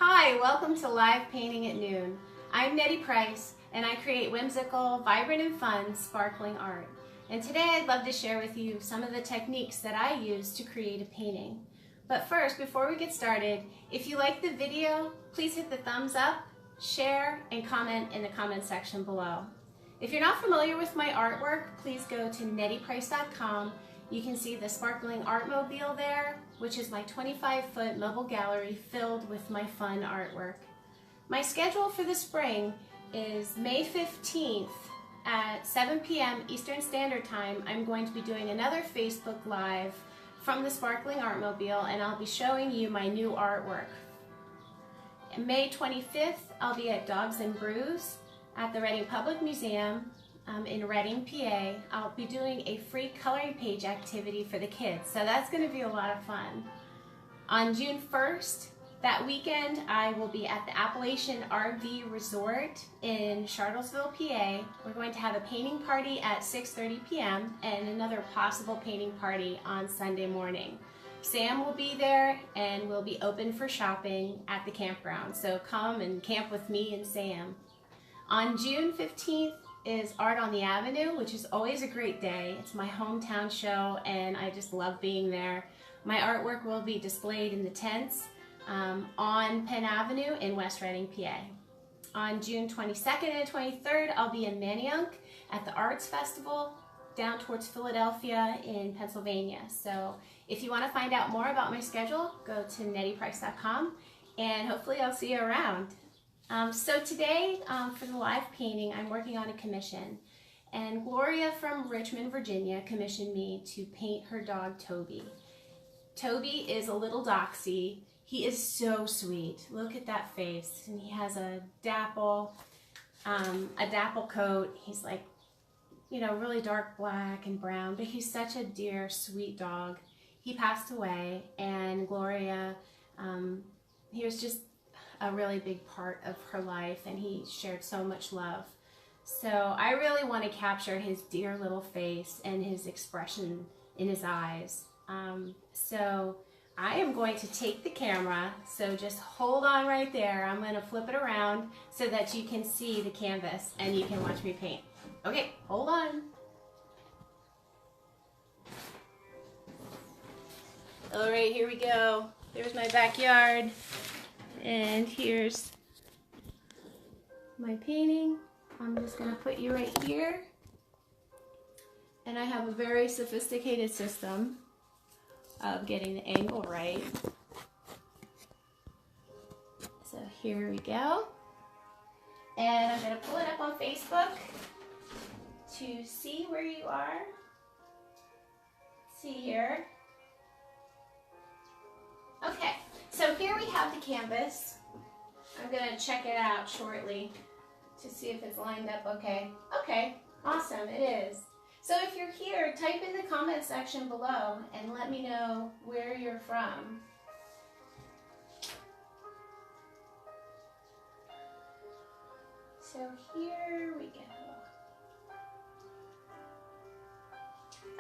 Hi, welcome to Live Painting at Noon. I'm Nettie Price, and I create whimsical, vibrant, and fun sparkling art. And today I'd love to share with you some of the techniques that I use to create a painting. But first, before we get started, if you like the video, please hit the thumbs up, share, and comment in the comment section below. If you're not familiar with my artwork, please go to nettieprice.com. You can see the sparkling art mobile there, which is my 25-foot mobile gallery filled with my fun artwork. My schedule for the spring is May 15th at 7 p.m. Eastern Standard Time. I'm going to be doing another Facebook Live from the sparkling art mobile, and I'll be showing you my new artwork. May 25th, I'll be at Dogs and Brews at the Reading Public Museum in Reading, PA. I'll be doing a free coloring page activity for the kids, so that's going to be a lot of fun. On June 1st, that weekend, I will be at the Appalachian RV Resort in Charlottesville, PA. We're going to have a painting party at 6:30 p.m. and another possible painting party on Sunday morning. Sam will be there and we'll be open for shopping at the campground, so come and camp with me and Sam. On June 15th is Art on the Avenue, which is always a great day. It's my hometown show and I just love being there. My artwork will be displayed in the tents on Penn Avenue in West Reading, PA. On June 22nd and 23rd, I'll be in Manayunk at the Arts Festival down towards Philadelphia in Pennsylvania. So if you want to find out more about my schedule, go to nettieprice.com and hopefully I'll see you around. So today, for the live painting, I'm working on a commission, and Gloria from Richmond, Virginia commissioned me to paint her dog, Toby. Toby is a little Dachshund. He is so sweet. Look at that face, and he has a dapple coat. He's like, you know, really dark black and brown, but he's such a dear, sweet dog. He passed away, and Gloria, he was just a really big part of her life, and he shared so much love. So I really want to capture his dear little face and his expression in his eyes. So I am going to take the camera, so just hold on right there. I'm going to flip it around so that you can see the canvas and you can watch me paint. Okay, hold on. All right, here we go. There's my backyard. And here's my painting. I'm just going to put you right here. And I have a very sophisticated system of getting the angle right. So here we go. And I'm going to pull it up on Facebook to see where you are. See here. Okay. So here we have the canvas. I'm going to check it out shortly to see if it's lined up okay. Okay, awesome, it is. So if you're here, type in the comment section below and let me know where you're from. So here we go.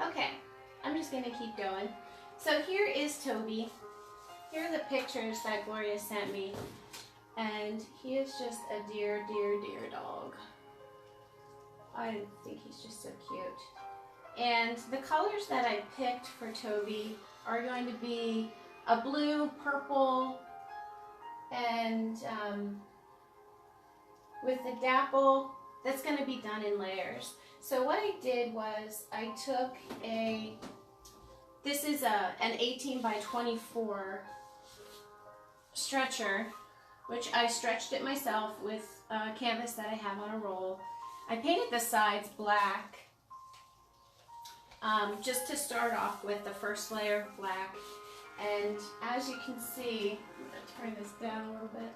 Okay, I'm just going to keep going. So here is Toby. Here are the pictures that Gloria sent me, and he is just a dear, dear, dear dog. I think he's just so cute. And the colors that I picked for Toby are going to be a blue, purple, and with the dapple, that's going to be done in layers. So what I did was I took this is an 18 by 24 stretcher, which I stretched it myself with a canvas that I have on a roll. I painted the sides black just to start off with the first layer of black. And as you can see, I'm going to turn this down a little bit.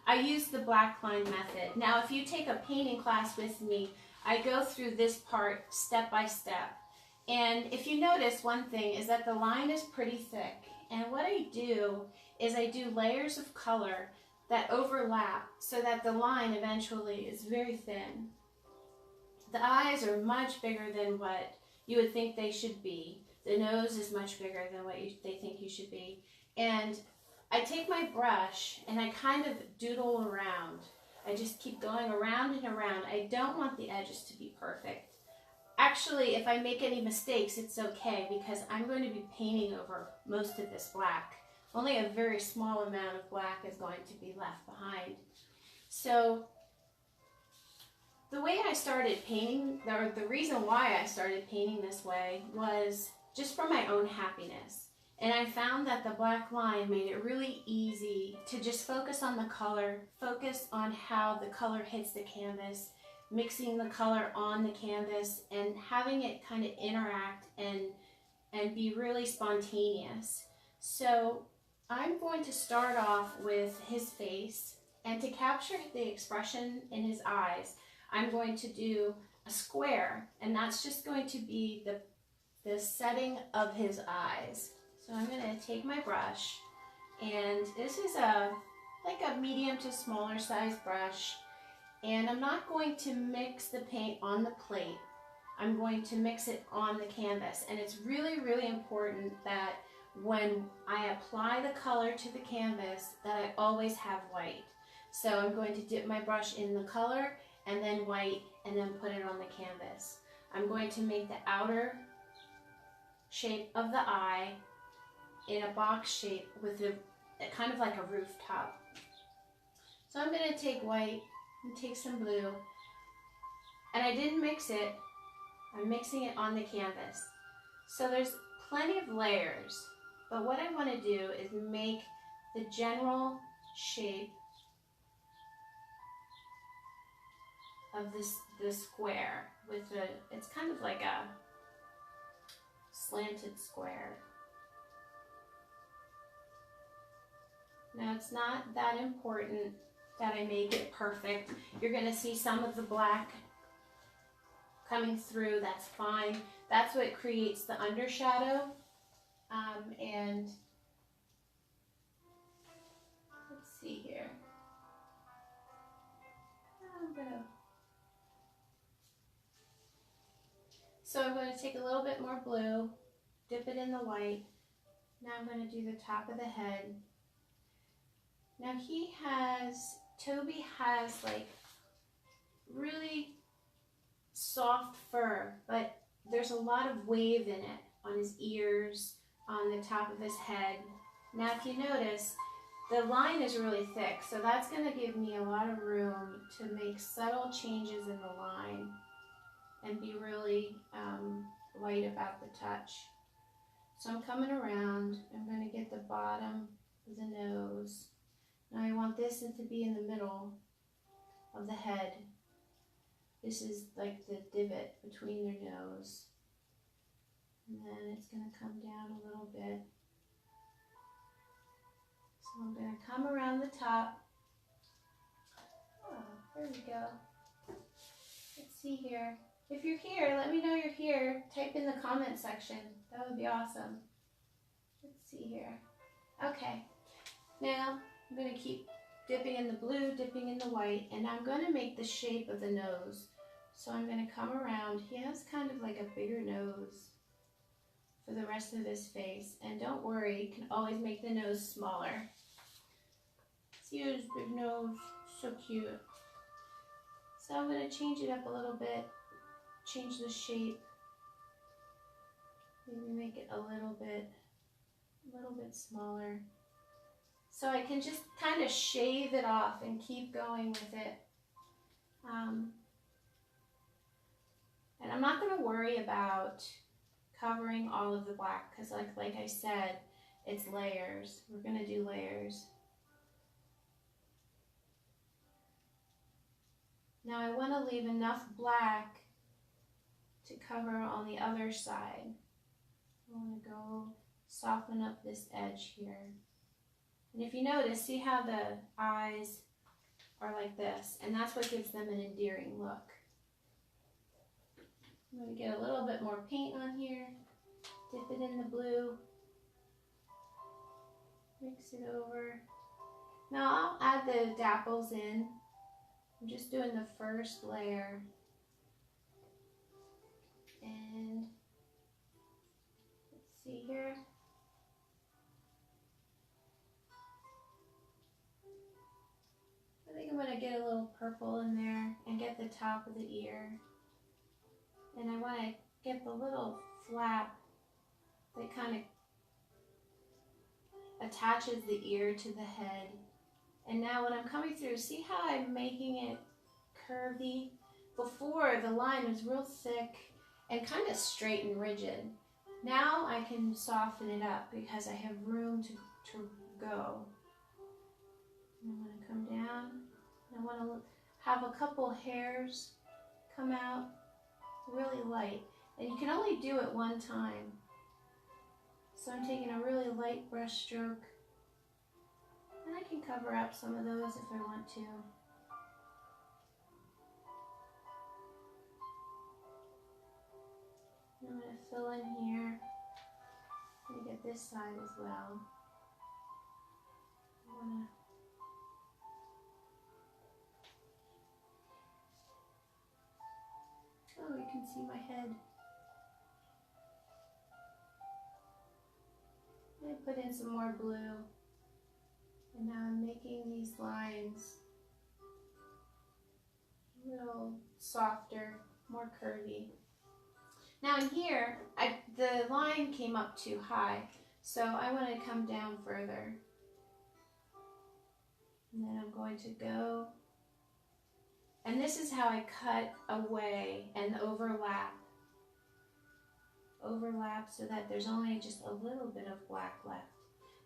I use the black line method. Now if you take a painting class with me, I go through this part step by step. And if you notice, one thing is that the line is pretty thick. And what I do is I do layers of color that overlap so that the line eventually is very thin. The eyes are much bigger than what you would think they should be. The nose is much bigger than what they think you should be. And I take my brush and I kind of doodle around. I just keep going around and around. I don't want the edges to be perfect. Actually, if I make any mistakes, it's okay because I'm going to be painting over most of this black. Only a very small amount of black is going to be left behind. So the way I started painting, or the reason why I started painting this way, was just for my own happiness. And I found that the black line made it really easy to just focus on the color, focus on how the color hits the canvas, mixing the color on the canvas, and having it kind of interact and be really spontaneous. So I'm going to start off with his face, and to capture the expression in his eyes, I'm going to do a square, and that's just going to be the setting of his eyes. So I'm going to take my brush, and this is like a medium to smaller size brush, and I'm not going to mix the paint on the plate. I'm going to mix it on the canvas, and it's really, really important that when I apply the color to the canvas that I always have white. So I'm going to dip my brush in the color and then white and then put it on the canvas. I'm going to make the outer shape of the eye in a box shape with a kind of like a rooftop. So I'm going to take white and take some blue, and I didn't mix it. I'm mixing it on the canvas. So there's plenty of layers, but what I want to do is make the general shape of this square with it's kind of like a slanted square. Now it's not that important that I make it perfect. You're going to see some of the black coming through, that's fine. That's what creates the undershadow. And let's see here. So I'm going to take a little bit more blue, dip it in the white. Now I'm going to do the top of the head. Now Toby has like really soft fur, but there's a lot of wave in it on his ears, on the top of his head. Now if you notice, the line is really thick, so that's going to give me a lot of room to make subtle changes in the line and be really light about the touch. So I'm coming around, I'm going to get the bottom of the nose. Now I want this to be in the middle of the head. This is like the divot between their nose. And then it's going to come down a little bit. So I'm going to come around the top. Oh, there we go. Let's see here. If you're here, let me know you're here. Type in the comment section. That would be awesome. Let's see here. Okay. Now I'm going to keep dipping in the blue, dipping in the white, and I'm going to make the shape of the nose. So I'm going to come around. He has kind of like a bigger nose for the rest of his face. And don't worry, you can always make the nose smaller. See his big nose, so cute. So I'm going to change it up a little bit, change the shape, maybe make it a little bit smaller. So I can just kind of shave it off and keep going with it. And I'm not going to worry about covering all of the black because like I said, it's layers. We're going to do layers. Now I want to leave enough black to cover on the other side. I want to go soften up this edge here. And if you notice, see how the eyes are like this, and that's what gives them an endearing look. I'm going to get a little bit more paint on here, dip it in the blue, mix it over. Now I'll add the dapples in. I'm just doing the first layer. And let's see here. I think I'm going to get a little purple in there and get the top of the ear. And I want to get the little flap that kind of attaches the ear to the head. And now when I'm coming through, see how I'm making it curvy? Before, the line was real thick and kind of straight and rigid. Now I can soften it up because I have room to go. And I'm going to come down. I want to have a couple hairs come out really light. And you can only do it one time. So I'm taking a really light brush stroke. And I can cover up some of those if I want to. I'm going to fill in here. I'm going to get this side as well. Oh, you can see my head. I put in some more blue. And now I'm making these lines a little softer, more curvy. Now in here, the line came up too high, so I want to come down further. And then I'm going to go, and this is how I cut away and overlap so that there's only just a little bit of black left.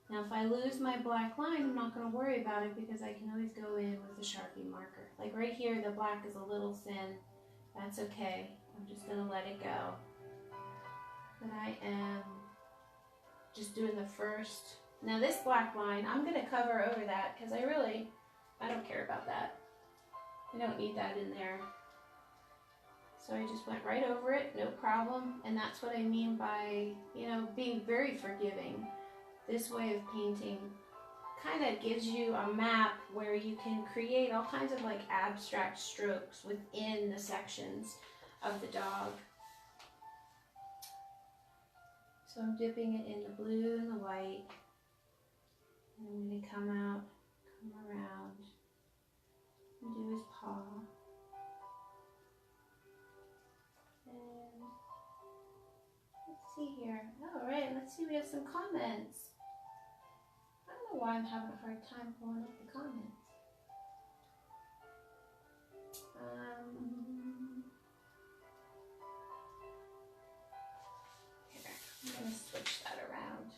Now if I lose my black line, I'm not going to worry about it because I can always go in with a Sharpie marker. Like right here, the black is a little thin. That's okay. I'm just going to let it go. But I am just doing the first. Now this black line, I'm going to cover over that because I don't care about that. I don't need that in there. So I just went right over it, no problem. And that's what I mean by, being very forgiving. This way of painting kind of gives you a map where you can create all kinds of like abstract strokes within the sections of the dog. So I'm dipping it in the blue and the white. And I'm going to come around, and do his paw. And let's see here. All right, let's see, we have some comments. I don't know why I'm having a hard time pulling up the comments. Here, I'm going to switch that around.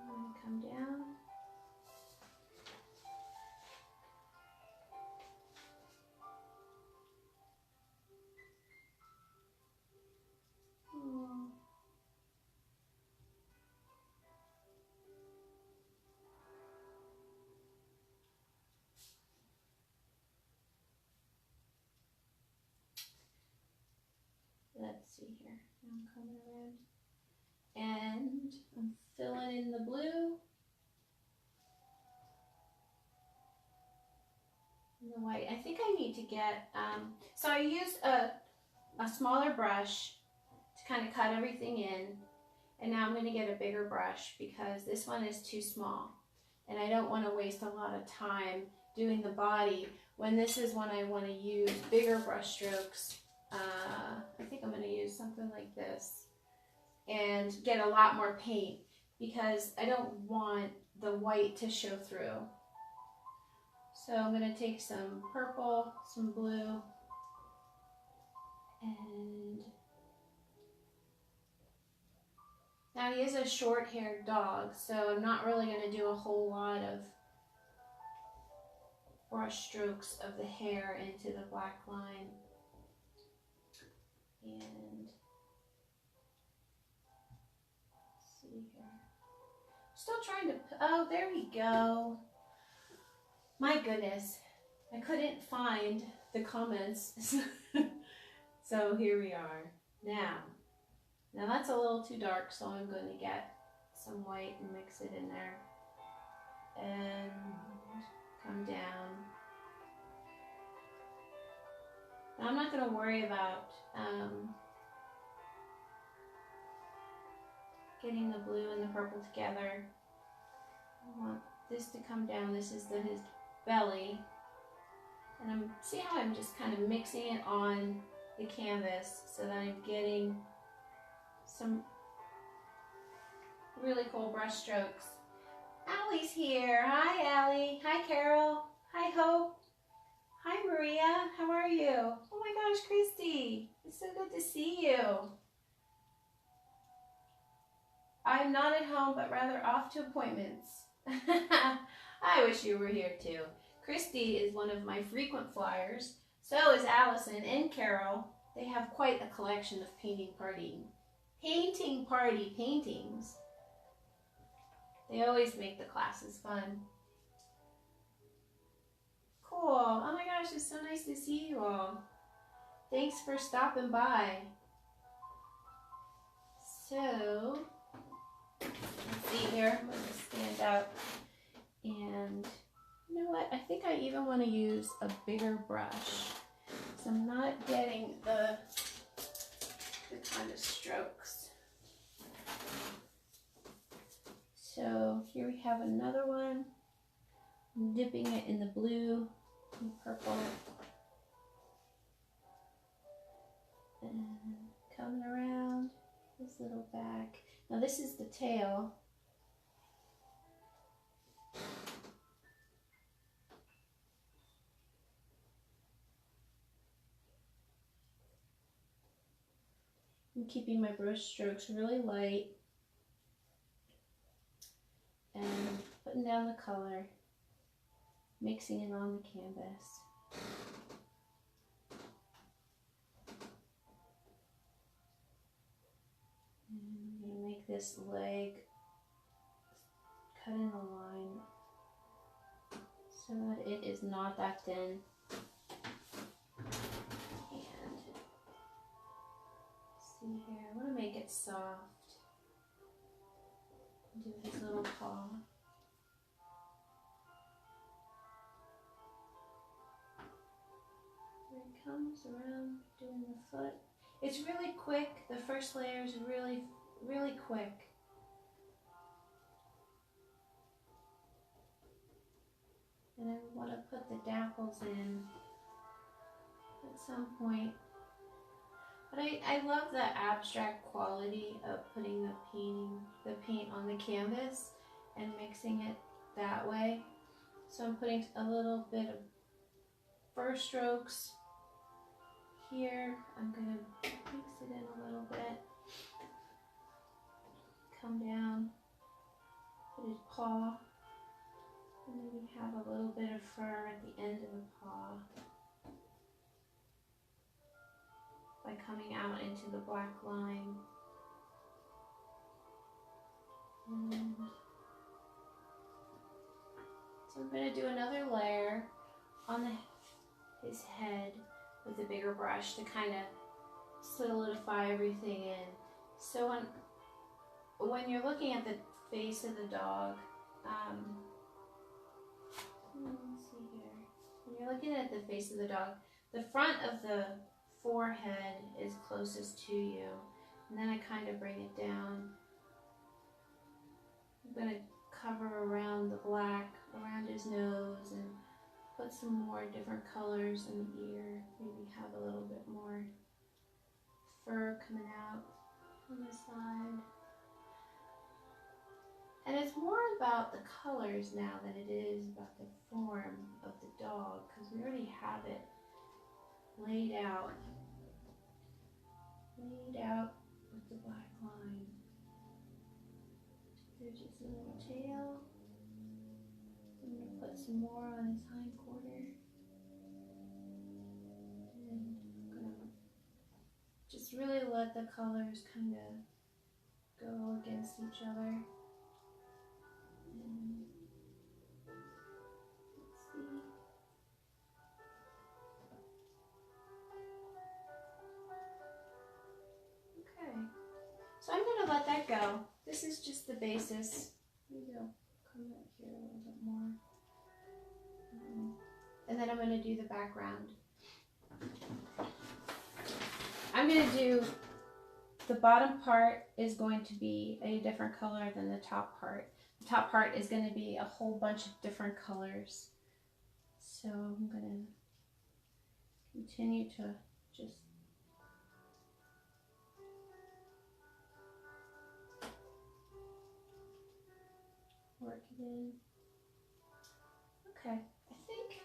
I'm going to come down. Let's see here. I'm coming around and I'm filling in the blue and the white. I think I need to get, so I used a smaller brush to kind of cut everything in, and now I'm going to get a bigger brush because this one is too small and I don't want to waste a lot of time doing the body when this is when I want to use bigger brush strokes. I think I'm going to use something like this and get a lot more paint because I don't want the white to show through. So I'm going to take some purple, some blue, and now he is a short-haired dog, so I'm not really going to do a whole lot of brush strokes of the hair into the black line. And let's see here. Still trying to, oh, there we go. My goodness, I couldn't find the comments. So here we are. Now that's a little too dark, so I'm going to get some white and mix it in there. And come down. Now I'm not going to worry about getting the blue and the purple together. I want this to come down. This is his belly. And see how I'm just kind of mixing it on the canvas so that I'm getting some really cool brush strokes. Allie's here. Hi, Allie. Hi, Carol. Hi, Hope. Hi, Maria. How are you? Oh my gosh, Christy. It's so good to see you. I'm not at home, but rather off to appointments. I wish you were here too. Christy is one of my frequent flyers. So is Allison and Carol. They have quite a collection of painting party paintings. They always make the classes fun. Cool. Oh my gosh, it's so nice to see you all. Thanks for stopping by. So, let's see here. I'm going to stand up. And you know what? I think I even want to use a bigger brush. So I'm not getting the kind of strokes. So here we have another one. I'm dipping it in the blue and purple. And coming around this little back. Now this is the tail. I'm keeping my brush strokes really light and putting down the color, mixing it on the canvas. And I'm going to make this leg, cut in the line so that it is not that thin. See here, I want to make it soft. Do his little paw. Here he comes around doing the foot. It's really quick. The first layer is really, really quick. And I want to put the dapples in at some point. But I love the abstract quality of putting the paint on the canvas and mixing it that way. So I'm putting a little bit of first strokes here. I'm going to mix it in a little bit. Come down, put his paw, and then we have a little bit of fur at the end of the paw. By coming out into the black line. And so I'm going to do another layer on his head with a bigger brush to kind of solidify everything in. So when you're looking at the face of the dog, let's see here. When you're looking at the face of the dog, the front of the forehead is closest to you, and then I kind of bring it down. I'm going to cover around the black, around his nose, and put some more different colors in the ear. Maybe have a little bit more fur coming out on the side. And it's more about the colors now than it is about the form of the dog, because we already have it laid out with the black line. There's his little tail. I'm going to put some more on his hind quarter. And I'm going to just really let the colors kind of go against each other. And let's see. So I'm going to let that go. This is just the basis. Maybe I'll come up here a little bit more. And then I'm going to do the background. I'm going to do, the bottom part is going to be a different color than the top part. The top part is going to be a whole bunch of different colors. So I'm going to continue to just work it in. Okay, I think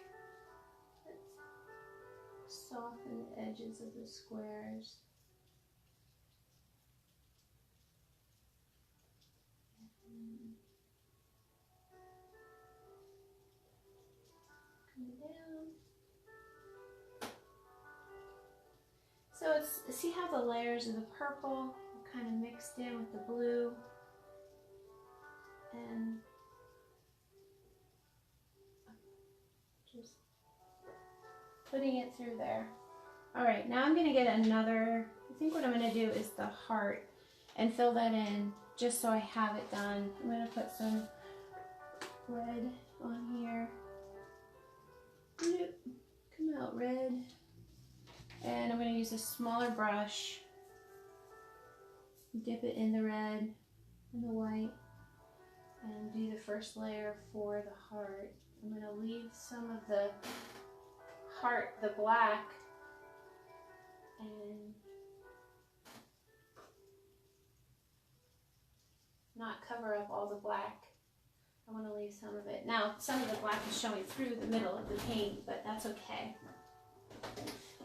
let's soften the edges of the squares. Come down. So it's, see how the layers of the purple are kind of mixed in with the blue, and just putting it through there. All right, now I'm gonna get another, I think what I'm gonna do is the heart and fill that in just so I have it done. I'm gonna put some red on here. Nope, come out red. And I'm gonna use a smaller brush, dip it in the red and the white, and do the first layer for the heart. I'm gonna leave some of the heart, the black, and not cover up all the black. I want to leave some of it. Now, some of the black is showing through the middle of the paint, but that's okay.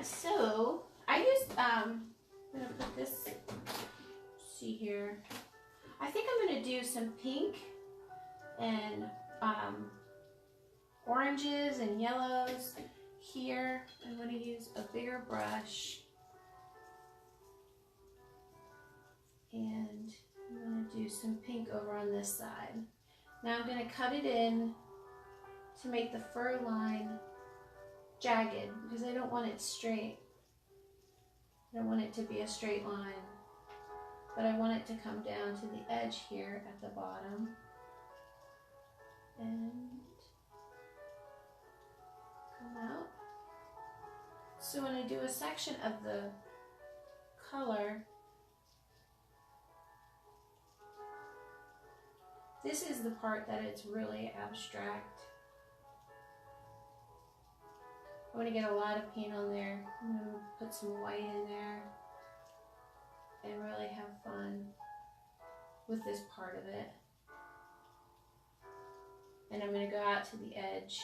So, I used, I'm going to put this, see here. I think I'm going to do some pink and oranges and yellows here. I'm going to use a bigger brush. And I'm going to do some pink over on this side. Now I'm going to cut it in to make the fur line jagged because I don't want it straight. I don't want it to be a straight line, but I want it to come down to the edge here at the bottom. And come out. So when I do a section of the color, this is the part that it's really abstract. I want to get a lot of paint on there. I'm going to put some white in there and really have fun with this part of it. And I'm going to go out to the edge.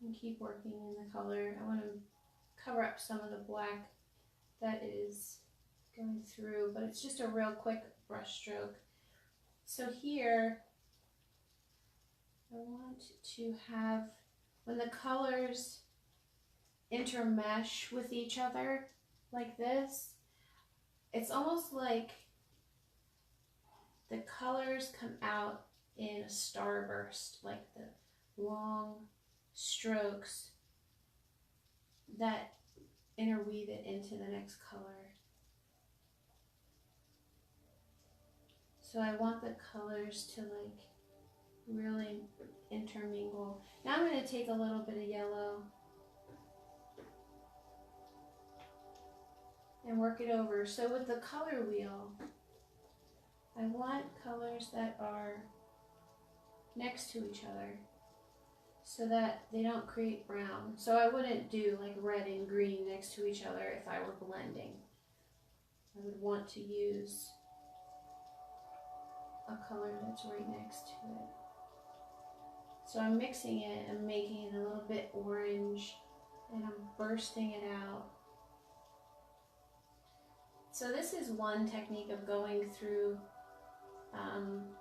And keep working in the color. I want to cover up some of the black that is going through, but it's just a real quick brush stroke. So here, I want to have, when the colors intermesh with each other like this, it's almost like the colors come out in a starburst, like the long strokes that interweave it into the next color. So I want the colors to like really intermingle. Now I'm going to take a little bit of yellow and work it over. So with the color wheel, I want colors that are next to each other so that they don't create brown. So I wouldn't do like red and green next to each other if I were blending. I would want to use a color that's right next to it. So I'm mixing it and making it a little bit orange, and I'm bursting it out. So this is one technique of going through,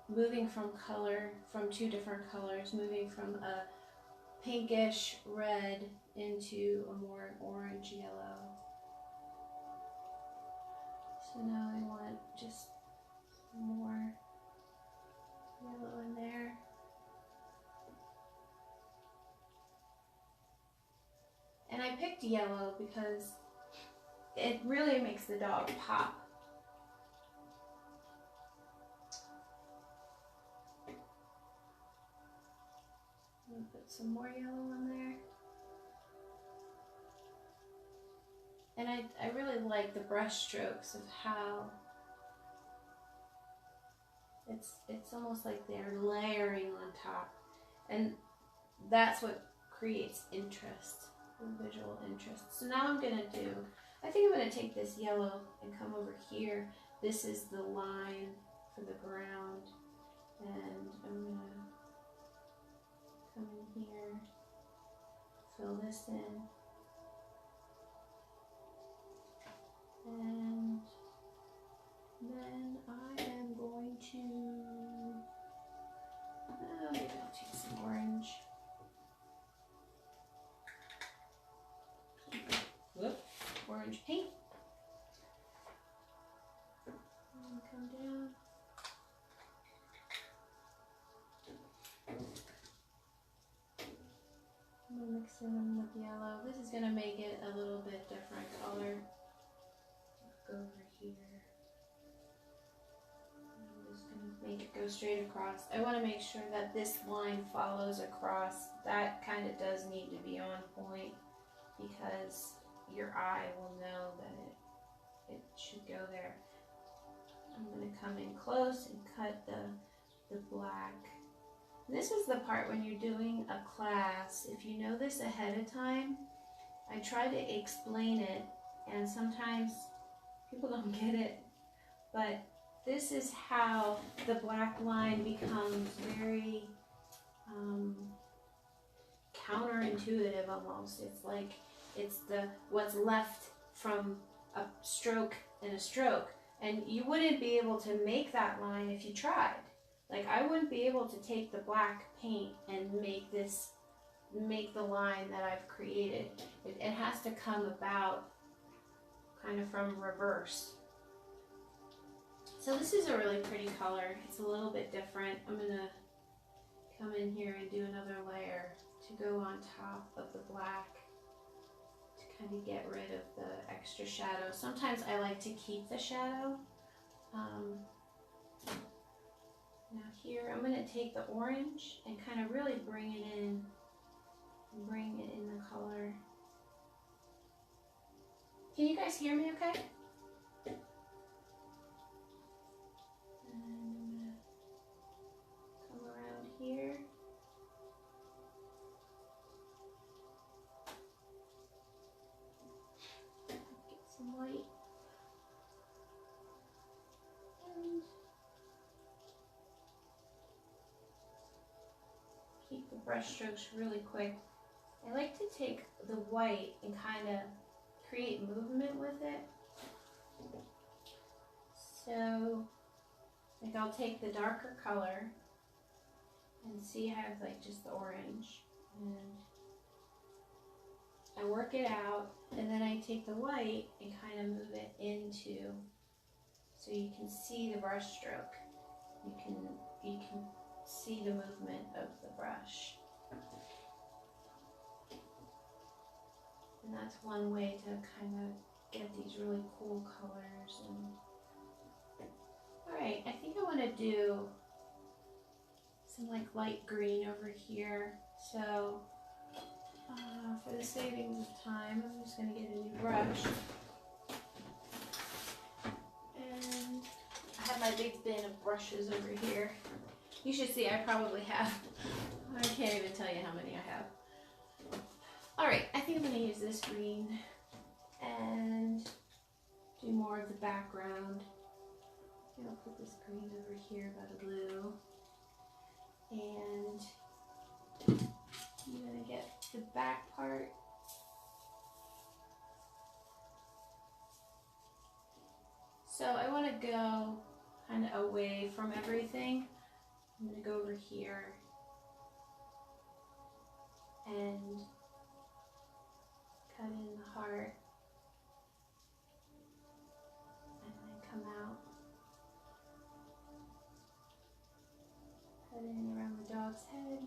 moving from color, from two different colors, moving from a pinkish red into a more orange yellow. So now I want just some more yellow in there. And I picked yellow because it really makes the dog pop. I'm gonna put some more yellow in there. And I really like the brush strokes of how It's almost like they're layering on top, and that's what creates interest, visual interest. So now I'm gonna do, I think I'm gonna take this yellow and come over here. This is the line for the ground, and I'm gonna come in here, fill this in, and then I am going to, maybe I'll take some orange. Orange paint. And come down. I'm gonna mix it in with yellow. This is gonna make it a little bit different color. Go over here. I'm just gonna make it go straight across. I want to make sure that this line follows across. That kind of does need to be on point because your eye will know that it should go there. I'm going to come in close and cut the black. And this is the part when you're doing a class. If you know this ahead of time, I try to explain it, and sometimes people don't get it, but this is how the black line becomes very counterintuitive almost. It's like it's what's left from a stroke and a stroke, and you wouldn't be able to make that line if you tried. Like I wouldn't be able to take the black paint and make the line that I've created. It has to come about kind of from reverse. So this is a really pretty color. It's a little bit different. I'm gonna come in here and do another layer to go on top of the black to kind of get rid of the extra shadow. Sometimes I like to keep the shadow. Now here, I'm gonna take the orange and kind of really bring it in the color. Can you guys hear me okay? And I'm gonna come around here. Get some white. And keep the brush strokes really quick. I like to take the white and kind of create movement with it. So, like I'll take the darker color and see I have like just the orange, and I work it out, and then I take the white and kind of move it into, so you can see the brush stroke. You can see the movement of the brush. And that's one way to kind of get these really cool colors. And alright, I think I want to do some like light green over here. So for the savings of time, I'm just going to get a new brush. And I have my big bin of brushes over here. You should see I probably have, I can't even tell you how many I have. Alright, I think I'm going to use this green and do more of the background. I'll put this green over here by the blue. And I'm going to get the back part. So I want to go kind of away from everything. I'm going to go over here and cut in the heart, and then come out, cut in around the dog's head,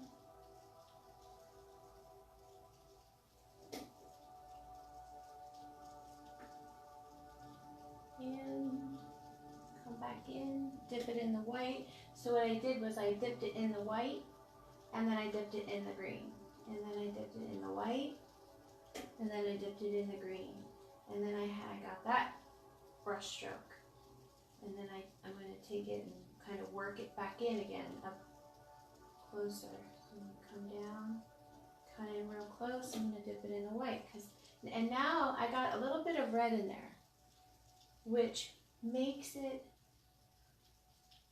and come back in, dip it in the white. So what I did was I dipped it in the white, and then I dipped it in the green, and then I dipped it in the white, and then I dipped it in the green, and then I got that brush stroke, and then I'm going to take it and kind of work it back in again, up closer. So I'm gonna come down, cut in real close. I'm gonna dip it in the white, and now I got a little bit of red in there, which makes it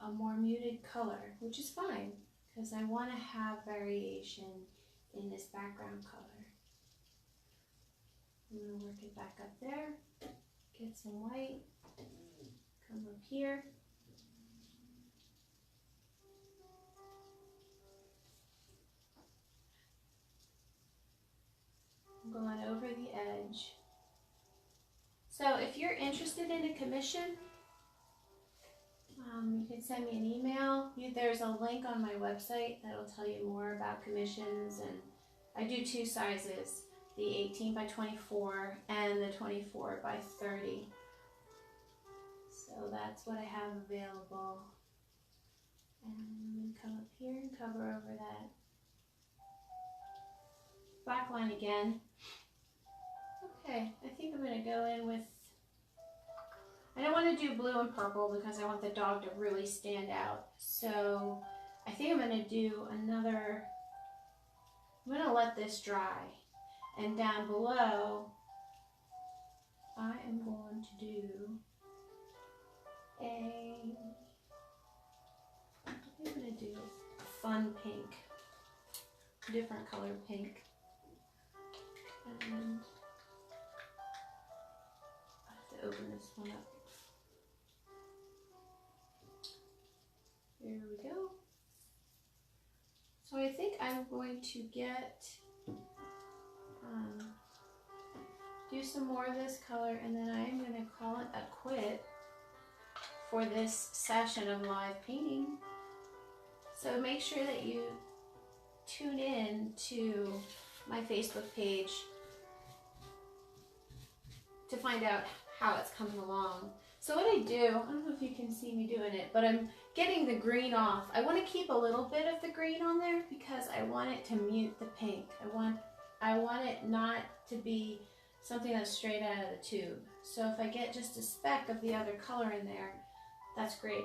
a more muted color, which is fine because I want to have variation in this background color. I'm going to work it back up there, get some white, come up here. I'm going over the edge. So if you're interested in a commission, you can send me an email. There's a link on my website that'll tell you more about commissions, and I do two sizes, the 18 by 24 and the 24 by 30. So that's what I have available. And I'm going to come up here and cover over that black line again. Okay, I think I'm going to go in with, I don't want to do blue and purple because I want the dog to really stand out. So I think I'm going to do another, I'm going to let this dry. And down below, I am going to do I think I'm going to do a fun pink, different color pink. And I have to open this one up. There we go. So I think I'm going to get, do some more of this color, and then I'm going to call it a quit for this session of live painting. So make sure that you tune in to my Facebook page to find out how it's coming along. So what I do, I don't know if you can see me doing it, but I'm getting the green off. I want to keep a little bit of the green on there because I want it to mute the pink. I want it not to be something that's straight out of the tube. So if I get just a speck of the other color in there, that's great.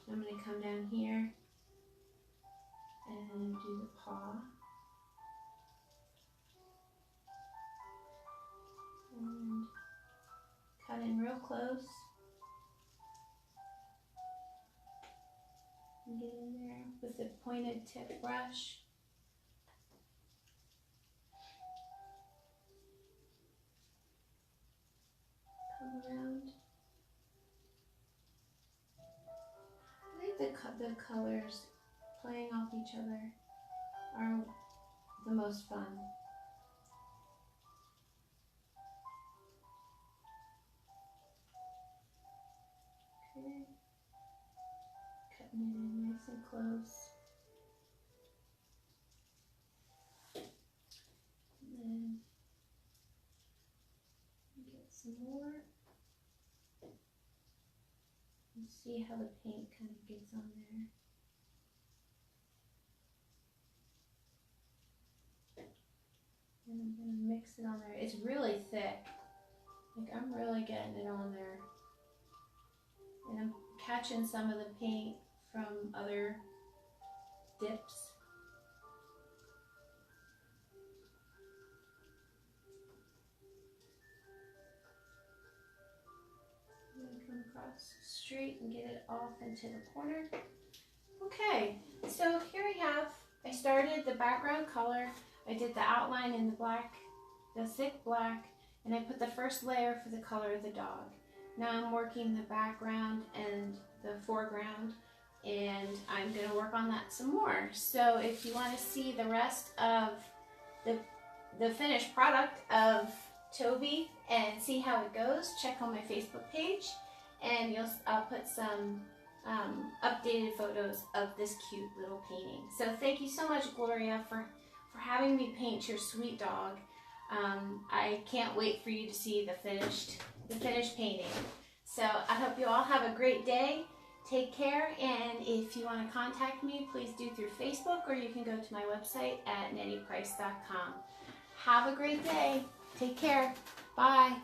I'm going to come down here and do the paw. And cut in real close. And get in there with the pointed tip brush. Come around. I think the colors playing off each other are the most fun. Okay, cutting it in nice and close. And then get some more. And see how the paint kind of gets on there. And I'm going to mix it on there. It's really thick. Like, I'm really getting it on there. And I'm catching some of the paint from other dips. I'm going to come across straight and get it off into the corner. Okay, so here I started the background color. I did the outline in the black, the thick black, and I put the first layer for the color of the dog. Now I'm working the background and the foreground, and I'm going to work on that some more. So if you want to see the rest of the finished product of Toby and see how it goes, check on my Facebook page, and I'll put some updated photos of this cute little painting. So thank you so much, Gloria, for having me paint your sweet dog. I can't wait for you to see the finished painting. So I hope you all have a great day. Take care, and if you want to contact me, please do through Facebook, or you can go to my website at nettieprice.com. Have a great day. Take care. Bye.